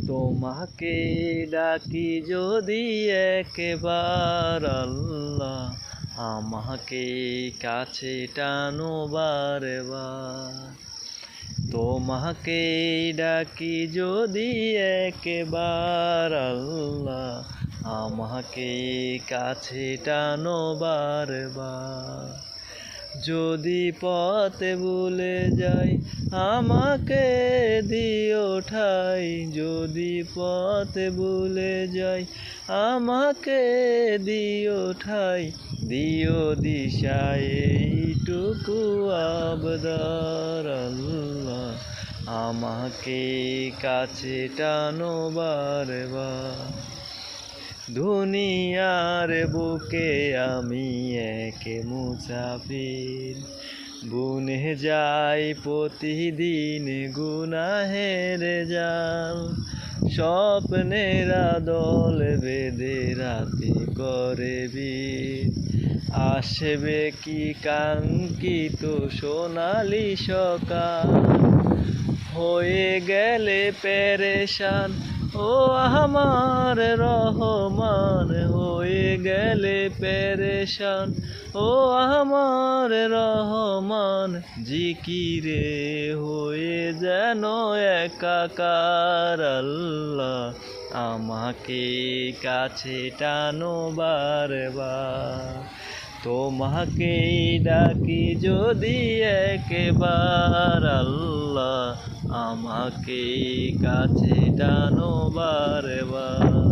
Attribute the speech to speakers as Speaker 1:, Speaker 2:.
Speaker 1: তোমাকে ডাকি যদি একবার আল্লাহ, আমাকে কাছে টানো বারবার। তোমাকে ডাকি যদি একবার আল্লাহ, আমাকে কাছে টানো বারবার। যদি পথে ভুলে যাই আমাকে দিও ঠাই, যদি পথে ভুলে যাই আমাকে দিও ঠাই, দিও দিশা এইটুকু আবদার আল্লাহ, আমাকে কাছে টানো বারবার। দুনিয়ার বুকে আমি এক মুসাফির, বুনে যাই প্রতিদিন গুনাহের জাল। স্বপ্নের দল বেঁধে রাতে করে ভিড়, আসবে কি কাঙ্ক্ষিত সোনালি সকাল। হয়ে গেলে পেরেশান ও আমার রহমান, হয়ে গেলে পেরেশান ও আমার রহমান। জিকিরে হয়ে যেন একাকার আল্লাহ, আমাকে কাছে টানো বারবার। তোমাকে ডাকি যদি একবার আল্লাহ, আমাকে কাছে টানো বারবার।